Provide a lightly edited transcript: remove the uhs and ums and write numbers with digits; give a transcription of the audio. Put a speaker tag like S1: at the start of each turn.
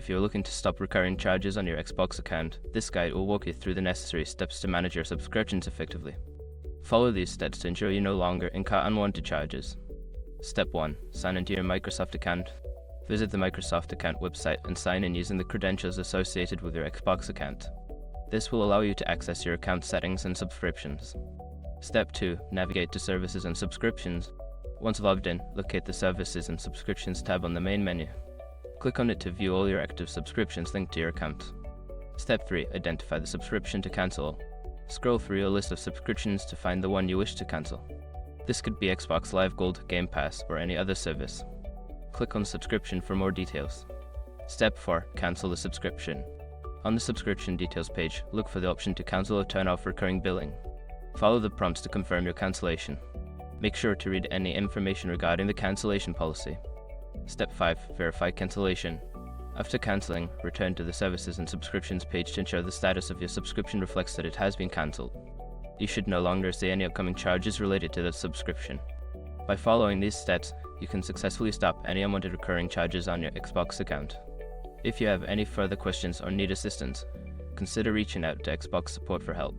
S1: If you're looking to stop recurring charges on your Xbox account, this guide will walk you through the necessary steps to manage your subscriptions effectively. Follow these steps to ensure you no longer incur unwanted charges. Step 1. Sign into your Microsoft account. Visit the Microsoft account website and sign in using the credentials associated with your Xbox account. This will allow you to access your account settings and subscriptions. Step 2. Navigate to Services and Subscriptions. Once logged in, locate the Services and Subscriptions tab on the main menu. Click on it to view all your active subscriptions linked to your account. Step 3. Identify the subscription to cancel. Scroll through your list of subscriptions to find the one you wish to cancel. This could be Xbox Live Gold, Game Pass, or any other service. Click on Subscription for more details. Step 4. Cancel the subscription. On the subscription details page, look for the option to cancel or turn off recurring billing. Follow the prompts to confirm your cancellation. Make sure to read any information regarding the cancellation policy. Step 5. Verify cancellation. After cancelling, return to the Services and Subscriptions page to ensure the status of your subscription reflects that it has been cancelled. You should no longer see any upcoming charges related to that subscription. By following these steps, you can successfully stop any unwanted recurring charges on your Xbox account. If you have any further questions or need assistance, consider reaching out to Xbox support for help.